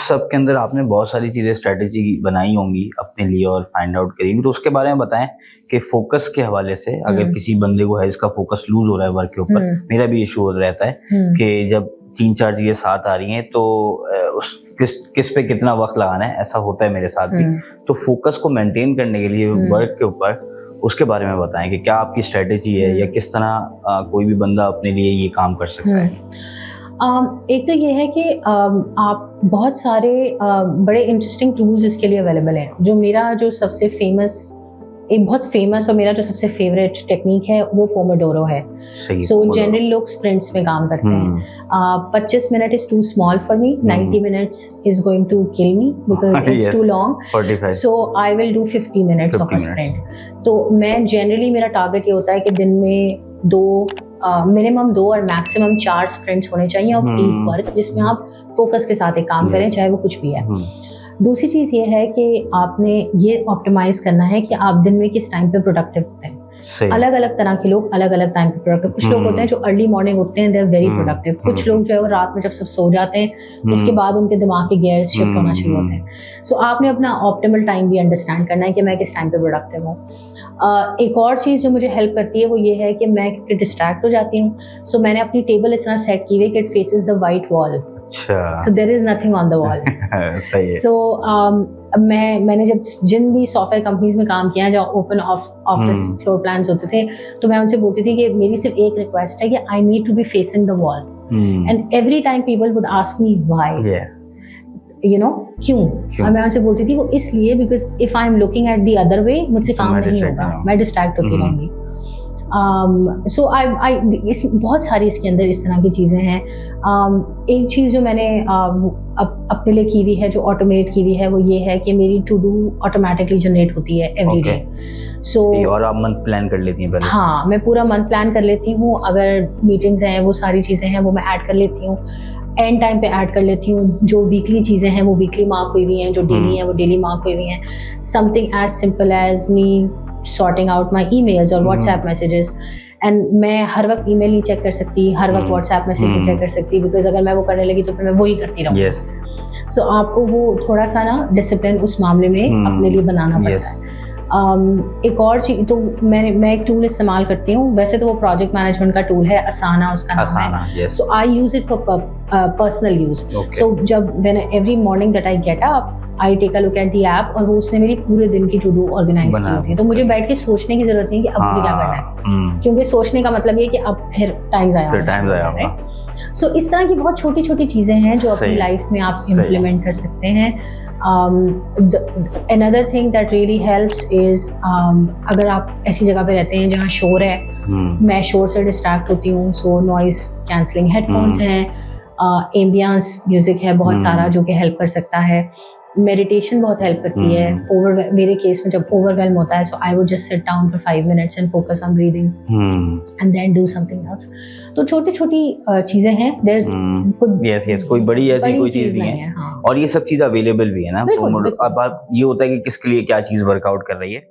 सबके अंदर आपने बहुत सारी चीज़ें स्ट्रैटेजी बनाई होंगी अपने लिए और फाइंड आउट करी होंगी, तो उसके बारे में बताएं कि फोकस के हवाले से अगर किसी बंदे को है इसका फोकस लूज हो रहा है वर्क के ऊपर, मेरा भी इशू हो रहता है कि जब 3-4 चीजें साथ आ रही हैं तो उस किस पे कितना वक्त लगाना है, ऐसा होता है मेरे साथ भी। तो फोकस को मेंटेन करने के लिए वर्क के ऊपर उसके बारे में बताएं कि क्या आपकी स्ट्रेटेजी है या किस तरह कोई भी बंदा अपने लिए ये काम कर सकता है। एक तो ये है कि आप बहुत सारे बड़े इंटरेस्टिंग टूल्स इसके लिए अवेलेबल हैं। जो मेरा जो सबसे फेमस एक बहुत फेमस और मेरा जो सबसे फेवरेट टेक्निक है वो पोमोडोरो है। सो जनरली लोग स्प्रिंट्स में काम करते हैं। 25 minute is too small for me, 90 minutes is going to kill me because it's too long, so I will do 50 minutes of a sprint. तो मैं जनरली मेरा टारगेट ये होता है कि दिन में मिनिमम 2 और मैक्सिमम 4 स्प्रिंट्स होने चाहिए ऑफ डीप वर्क, जिसमें आप फोकस के साथ एक काम करें, चाहे वो कुछ भी है। दूसरी चीज़ ये है कि आपने ये ऑप्टिमाइज करना है कि आप दिन में किस टाइम पे प्रोडक्टिव होते हैं। अलग अलग तरह के लोग अलग अलग टाइम पे प्रोडक्टिव, कुछ लोग होते हैं जो अर्ली मॉर्निंग उठते हैं, दे आर वेरी प्रोडक्टिव। कुछ लोग जो है वो रात में जब सब सो जाते हैं उसके बाद उनके दिमाग के गियर्स शिफ्ट होना शुरू होते हैं। सो आपने अपना ऑप्टिमल टाइम भी अंडरस्टैंड करना है कि मैं किस टाइम पे प्रोडक्टिव हूँ। एक और चीज़ जो मुझे हेल्प करती है वो ये है कि मैं डिस्ट्रैक्ट हो जाती हूँ। सो मैंने अपनी टेबल इस तरह सेट की हुई कि it faces the white wall, so there is nothing on the wall. सही है। So मैंने जब जिन भी सॉफ्टवेयर कंपनीज में काम किया जहाँ ओपन ऑफिस फ्लोर प्लान्स होते थे, तो मैं उनसे बोलती थी कि मेरी सिर्फ एक रिक्वेस्ट है कि I need to be facing the wall, and every time people would ask me why, you know, क्यों? और मैं उनसे बोलती थी वो इसलिए because if I am looking at the other way मुझसे काम नहीं होगा, मैं डिस्ट्रैक्ट होती रहूंगी। सो बहुत सारी इसके अंदर इस तरह की चीज़ें हैं। एक चीज़ जो मैंने अपने लिए की हुई है, जो ऑटोमेट की हुई है, वो ये है कि मेरी टू डू ऑटोमेटिकली जनरेट होती है एवरी डे। सो और आप मंथ प्लान कर लेती हैं पहले? हाँ, मैं पूरा मंथ प्लान कर लेती हूँ। अगर मीटिंग्स हैं, वो सारी चीज़ें हैं वो मैं ऐड कर लेती हूँ, एंड टाइम पे ऐड कर लेती हूँ। जो वीकली चीज़ें हैं वो वीकली मार्क हुई हुई हैं, जो डेली हैं वो डेली मार्क हुई हुई हैं। Something as simple as me sorting out my emails or WhatsApp messages, and मैं हर वक्त ईमेल नहीं चेक कर सकती, हर वक्त WhatsApp मैसेज नहीं चेक कर सकती, बिकॉज अगर मैं वो करने लगी तो फिर मैं वही करती रहूँगी। सो आपको वो थोड़ा सा ना डिसिप्लिन उस मामले में अपने लिए बनाना पड़ता है। एक और चीज तो मैं एक टूल इस्तेमाल करती हूँ, वैसे तो वो प्रोजेक्ट मैनेजमेंट का टूल है, असाना उसका नाम है। So I use it for personal use. So जब when every morning that I get up I take a look at the app, और वो उसने मेरी पूरे दिन की टू डू ऑर्गेनाइज की होती है। तो मुझे बैठ के सोचने की जरूरत नहीं कि अब मुझे क्या करना है, क्योंकि सोचने का मतलब ये कि अब फिर टाइम ज़ाया होगा। सो इस तरह की बहुत छोटी छोटी चीज़ें हैं जो अपनी लाइफ में आप इम्प्लीमेंट कर सकते हैं। Another thing that really helps is अगर आप ऐसी जगह पे रहते हैं जहाँ शोर है, मैं शोर से डिस्ट्रैक्ट होती हूँ, सो नॉइज कैंसलिंग हेडफोन्स हैं, एम्बियंस म्यूजिक है बहुत सारा जो कि हेल्प कर सकता है। मेडिटेशन बहुत हेल्प करती है। मेरे केस में जब ओवरवेल्म होता है, so I would just sit down for 5 minutes and focus on breathing and then do something else. तो छोटी छोटी चीजें हैं, देयर इज यस कोई बड़ी ऐसी कोई चीज नहीं है। और ये सब चीज अवेलेबल भी है ना। अब ये होता है कि किसके लिए क्या चीज वर्कआउट कर रही है।